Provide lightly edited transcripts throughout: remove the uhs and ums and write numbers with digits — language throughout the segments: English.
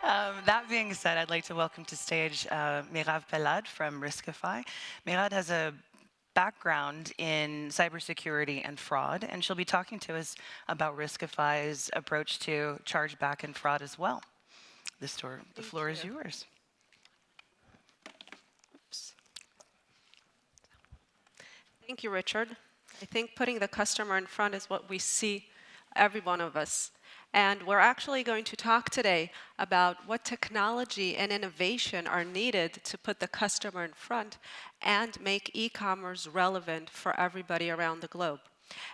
That being said, I'd like to welcome to stage Meirav Peled from Riskified. Meirav has a background in cybersecurity and fraud, and she'll be talking to us about Riskified's approach to chargeback and fraud as well. The floor is yours. Oops. Thank you, Richard. I think putting the customer in front is what we see, every one of us. And we're actually going to talk today about what technology and innovation are needed to put the customer in front and make e-commerce relevant for everybody around the globe,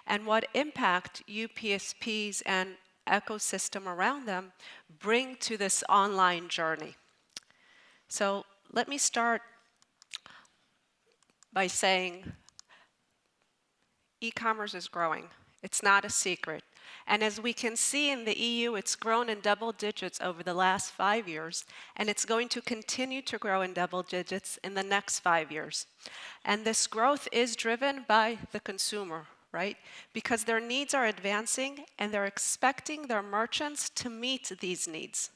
and what impact UPSPs and ecosystem around them bring to this online journey. So let me start by saying e-commerce is growing. It's not a secret. And as we can see in the EU, it's grown in double digits over the last 5 years, and it's going to continue to grow in double digits in the next 5 years. And this growth is driven by the consumer, right? Because their needs are advancing, and they're expecting their merchants to meet these needs.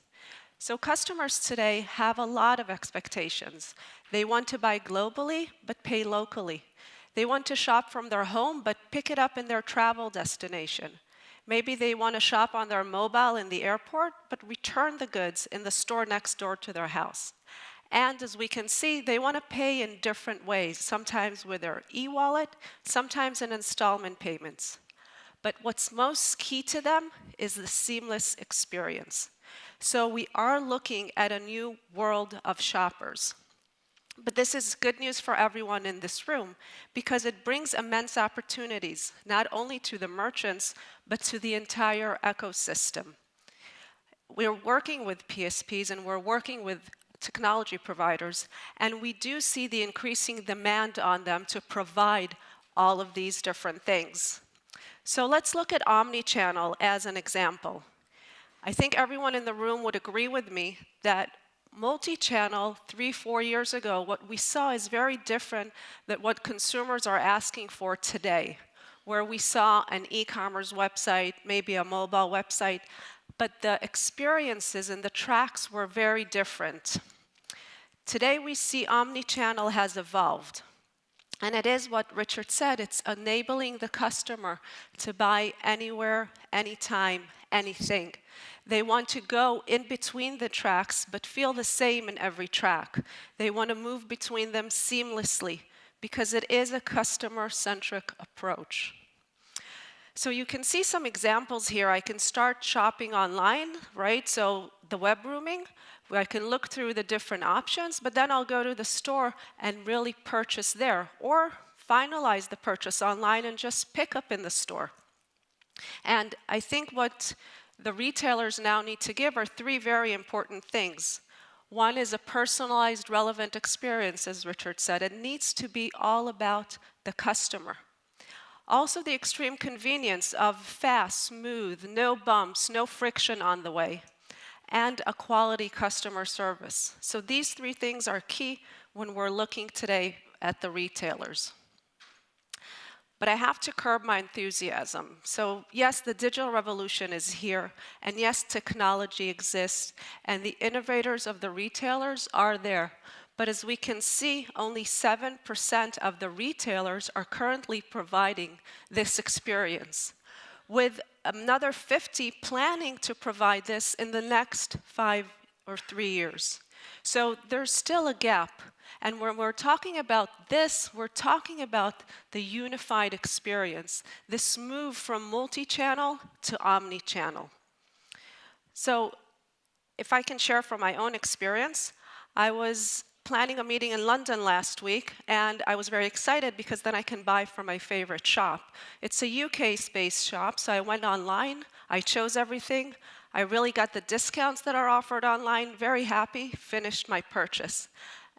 So customers today have a lot of expectations. They want to buy globally, but pay locally. They want to shop from their home, but pick it up in their travel destination. Maybe they want to shop on their mobile in the airport, but return the goods in the store next door to their house. And as we can see, they want to pay in different ways, sometimes with their e-wallet, sometimes in installment payments. But what's most key to them is the seamless experience. So we are looking at a new world of shoppers. But this is good news for everyone in this room because it brings immense opportunities, not only to the merchants, but to the entire ecosystem. We're working with PSPs and we're working with technology providers, and we do see the increasing demand on them to provide all of these different things. So let's look at Omnichannel as an example. I think everyone in the room would agree with me that multi-channel 3-4 years ago, what we saw is very different than what consumers are asking for today, where we saw an e-commerce website, maybe a mobile website, but the experiences and the tracks were very different. Today we see omni-channel has evolved. And it is what Richard said, it's enabling the customer to buy anywhere, anytime, anything. They want to go in between the tracks, but feel the same in every track. They want to move between them seamlessly because it is a customer-centric approach. So you can see some examples here. I can start shopping online, right? So the web rooming, where I can look through the different options, but then I'll go to the store and really purchase there, or finalize the purchase online and just pick up in the store. And I think what the retailers now need to give are 3 very important things. One is a personalized, relevant experience, as Richard said. It needs to be all about the customer. Also, the extreme convenience of fast, smooth, no bumps, no friction on the way, and a quality customer service. So these 3 things are key when we're looking today at the retailers. But I have to curb my enthusiasm. So yes, the digital revolution is here, and yes, technology exists, and the innovators of the retailers are there. But as we can see, only 7% of the retailers are currently providing this experience, with another 50 planning to provide this in the next 5 or 3 years. So there's still a gap. And when we're talking about this, we're talking about the unified experience, this move from multi-channel to omni-channel. So if I can share from my own experience, I was planning a meeting in London last week, and I was very excited because then I can buy from my favorite shop. It's a UK-based shop, so I went online, I chose everything, I really got the discounts that are offered online, very happy, finished my purchase.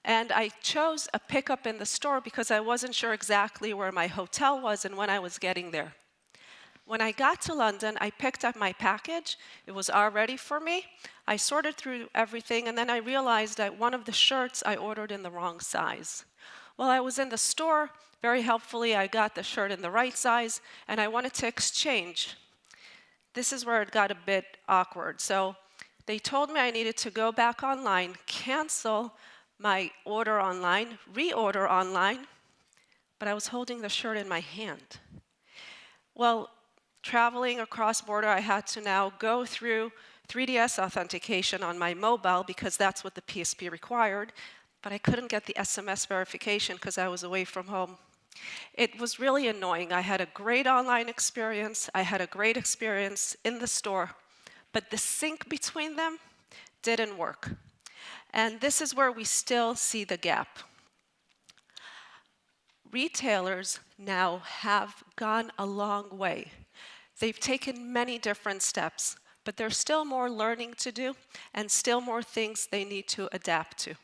And I chose a pickup in the store because I wasn't sure exactly where my hotel was and when I was getting there. When I got to London, I picked up my package. It was all ready for me. I sorted through everything, and then I realized that one of the shirts I ordered in the wrong size. While I was in the store, very helpfully, I got the shirt in the right size, and I wanted to exchange. This is where it got a bit awkward. So They told me I needed to go back online, cancel my order online, reorder online, but I was holding the shirt in my hand. Well, traveling across border, I had to now go through 3DS authentication on my mobile because that's what the PSP required, but I couldn't get the SMS verification because I was away from home. It was really annoying. I had a great online experience, I had a great experience in the store, but the sync between them didn't work. And this is where we still see the gap. Retailers now have gone a long way. They've taken many different steps, but there's still more learning to do and still more things they need to adapt to.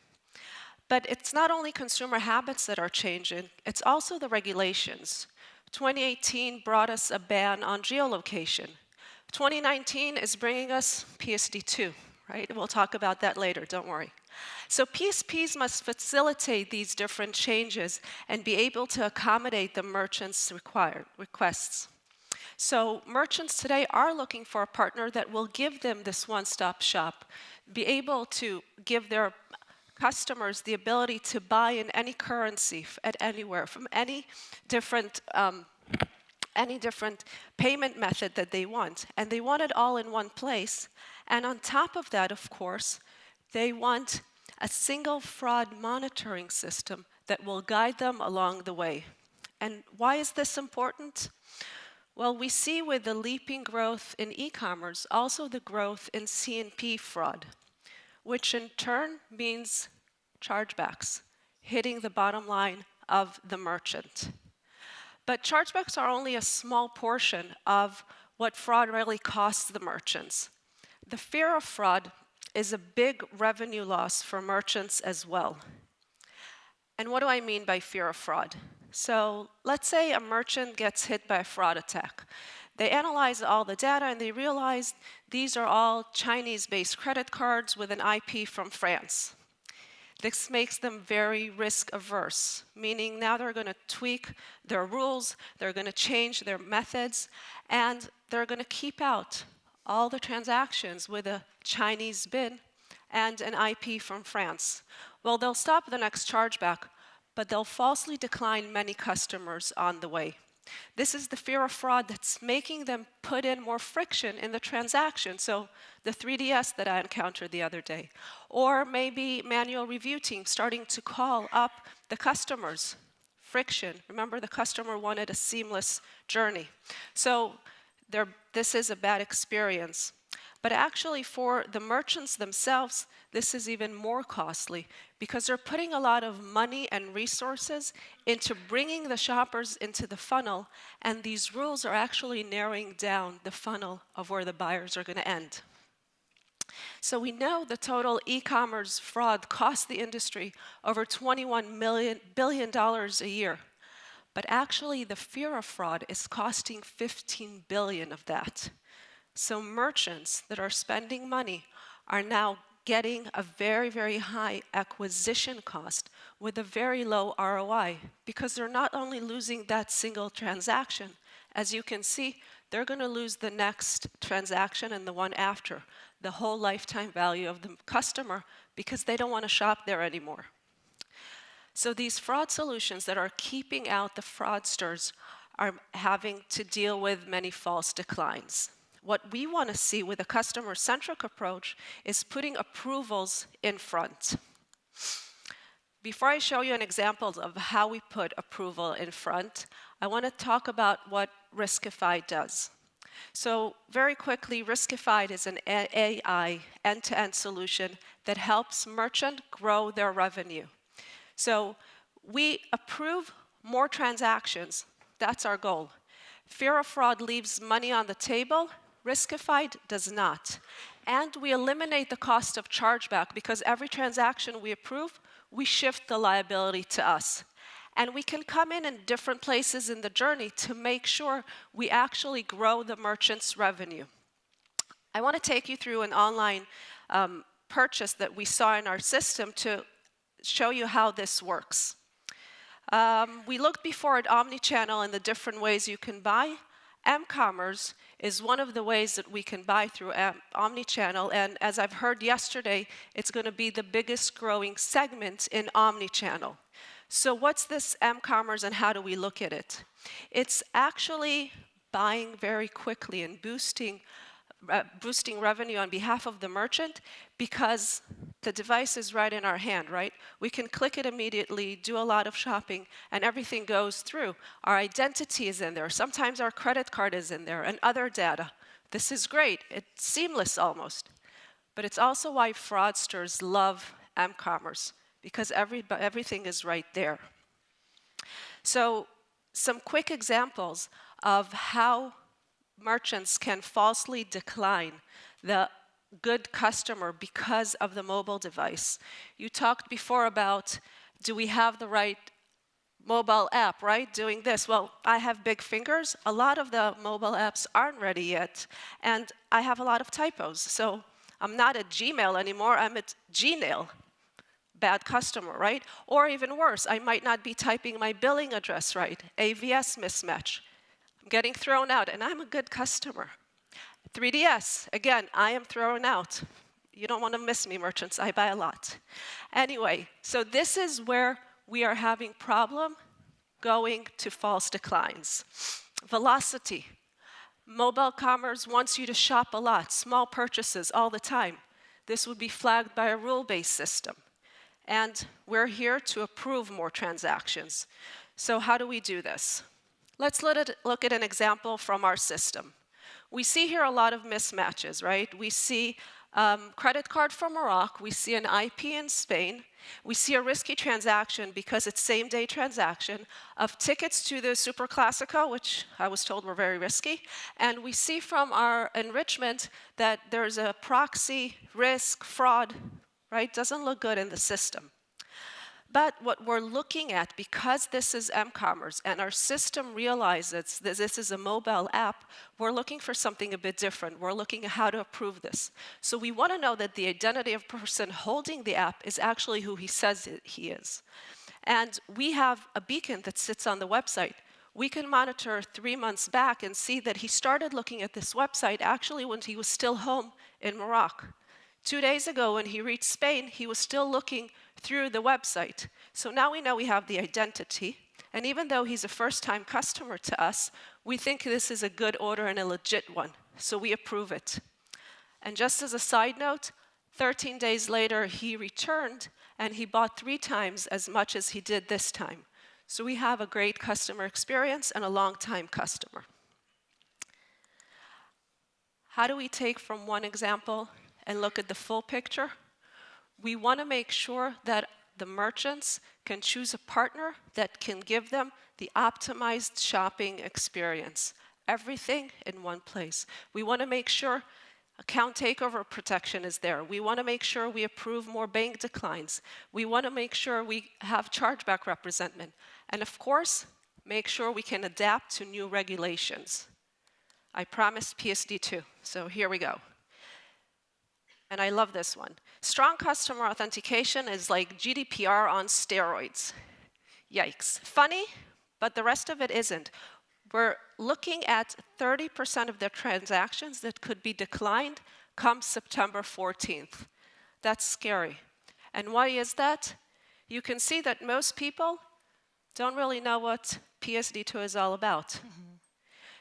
But it's not only consumer habits that are changing, it's also the regulations. 2018 brought us a ban on geolocation. 2019 is bringing us PSD2, right? We'll talk about that later, don't worry. So PSPs must facilitate these different changes and be able to accommodate the merchants' requests. So merchants today are looking for a partner that will give them this one-stop shop, be able to give their customers the ability to buy in any currency at anywhere from any different payment method that they want. And they want it all in one place. And on top of that, of course, they want a single fraud monitoring system that will guide them along the way. And why is this important? Well, we see with the leaping growth in e-commerce also the growth in C&P fraud, which in turn means chargebacks, hitting the bottom line of the merchant. But chargebacks are only a small portion of what fraud really costs the merchants. The fear of fraud is a big revenue loss for merchants as well. And what do I mean by fear of fraud? So let's say a merchant gets hit by a fraud attack. They analyze all the data and they realize these are all Chinese-based credit cards with an IP from France. This makes them very risk averse, meaning now they're going to tweak their rules, they're going to change their methods, and they're going to keep out all the transactions with a Chinese BIN and an IP from France. Well, they'll stop the next chargeback, but they'll falsely decline many customers on the way. This is the fear of fraud that's making them put in more friction in the transaction. So the 3DS that I encountered the other day, or maybe manual review team starting to call up the customers. Friction. Remember, the customer wanted a seamless journey. So this is a bad experience. But actually, for the merchants themselves, this is even more costly because they're putting a lot of money and resources into bringing the shoppers into the funnel, and these rules are actually narrowing down the funnel of where the buyers are going to end. So we know the total e-commerce fraud costs the industry over $21 billion a year. But actually, the fear of fraud is costing $15 billion of that. So merchants that are spending money are now getting a very, very high acquisition cost with a very low ROI because they're not only losing that single transaction, as you can see, they're going to lose the next transaction and the one after, the whole lifetime value of the customer because they don't want to shop there anymore. So these fraud solutions that are keeping out the fraudsters are having to deal with many false declines. What we want to see with a customer-centric approach is putting approvals in front. Before I show you an example of how we put approval in front, I want to talk about what Riskified does. So very quickly, Riskified is an AI end-to-end solution that helps merchants grow their revenue. So we approve more transactions. That's our goal. Fear of fraud leaves money on the table. Riskified does not. And we eliminate the cost of chargeback because every transaction we approve, we shift the liability to us. And we can come in different places in the journey to make sure we actually grow the merchant's revenue. I want to take you through an online purchase that we saw in our system to show you how this works. We looked before at Omnichannel and the different ways you can buy. MCommerce is one of the ways that we can buy through Omnichannel, and as I've heard yesterday, it's going to be the biggest growing segment in Omnichannel. So what's this MCommerce and how do we look at it? It's actually buying very quickly and boosting revenue on behalf of the merchant because the device is right in our hand, right? We can click it immediately, do a lot of shopping, and everything goes through. Our identity is in there. Sometimes our credit card is in there and other data. This is great. It's seamless almost. But it's also why fraudsters love MCommerce, because everything is right there. So some quick examples of how merchants can falsely decline the good customer because of the mobile device. You talked before about, do we have the right mobile app, right? Doing this. Well, I have big fingers. A lot of the mobile apps aren't ready yet, and I have a lot of typos. So I'm not at Gmail anymore, I'm at Gnail. Bad customer, right? Or even worse, I might not be typing my billing address right, AVS mismatch. I'm getting thrown out, and I'm a good customer. 3DS, again, I am thrown out. You don't want to miss me, merchants, I buy a lot. Anyway, so this is where we are having problem going to false declines. Velocity. Mobile commerce wants you to shop a lot, small purchases all the time. This would be flagged by a rule-based system. And we're here to approve more transactions. So how do we do this? Let's look at an example from our system. We see here a lot of mismatches, right? We see credit card from Morocco, we see an IP in Spain, we see a risky transaction because it's same-day transaction of tickets to the Super Classico, which I was told were very risky, and we see from our enrichment that there's a proxy, risk, fraud, right? Doesn't look good in the system. But what we're looking at, because this is MCommerce and our system realizes that this is a mobile app, we're looking for something a bit different. We're looking at how to approve this. So we want to know that the identity of the person holding the app is actually who he says he is. And we have a beacon that sits on the website. We can monitor 3 months back and see that he started looking at this website actually when he was still home in Morocco. 2 days ago, when he reached Spain, he was still looking through the website. So now we know we have the identity, and even though he's a first-time customer to us, we think this is a good order and a legit one, so we approve it. And just as a side note, 13 days later, he returned, and he bought 3 times as much as he did this time. So we have a great customer experience and a long-time customer. How do we take from one example and look at the full picture? We want to make sure that the merchants can choose a partner that can give them the optimized shopping experience. Everything in one place. We want to make sure account takeover protection is there. We want to make sure we approve more bank declines. We want to make sure we have chargeback representment. And of course, make sure we can adapt to new regulations. I promised PSD2, so here we go. And I love this one. Strong customer authentication is like GDPR on steroids. Yikes. Funny, but the rest of it isn't. We're looking at 30% of their transactions that could be declined come September 14th. That's scary. And why is that? You can see that most people don't really know what PSD2 is all about. Mm-hmm.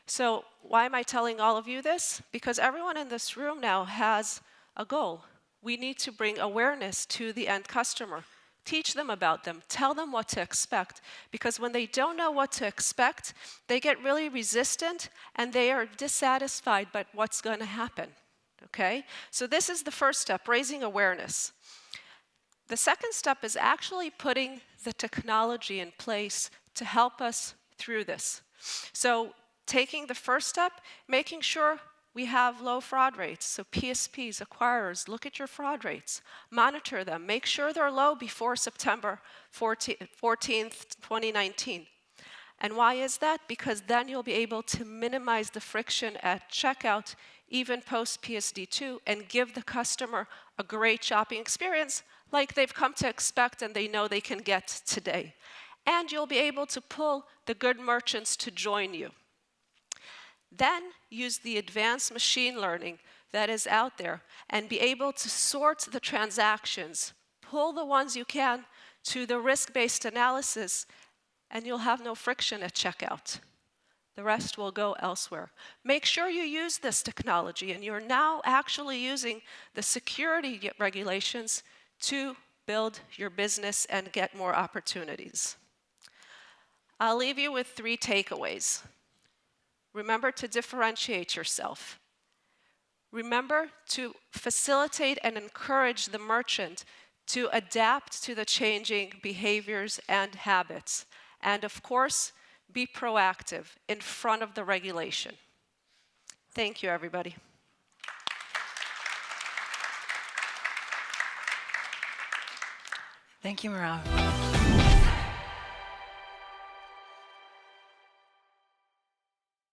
So why am I telling all of you this? Because everyone in this room now has a goal. We need to bring awareness to the end customer. Teach them about them. Tell them what to expect. Because when they don't know what to expect, they get really resistant and they are dissatisfied by what's going to happen. Okay? So this is the first step, raising awareness. The second step is actually putting the technology in place to help us through this. So taking the first step, making sure we have low fraud rates. So PSPs, acquirers, look at your fraud rates. Monitor them. Make sure they're low before September 14th, 2019. And why is that? Because then you'll be able to minimize the friction at checkout, even post PSD2, and give the customer a great shopping experience like they've come to expect and they know they can get today. And you'll be able to pull the good merchants to join you. Then use the advanced machine learning that is out there and be able to sort the transactions, pull the ones you can to the risk-based analysis, and you'll have no friction at checkout. The rest will go elsewhere. Make sure you use this technology, and you're now actually using the security regulations to build your business and get more opportunities. I'll leave you with 3 takeaways. Remember to differentiate yourself. Remember to facilitate and encourage the merchant to adapt to the changing behaviors and habits. And of course, be proactive in front of the regulation. Thank you, everybody. Thank you, Meirav.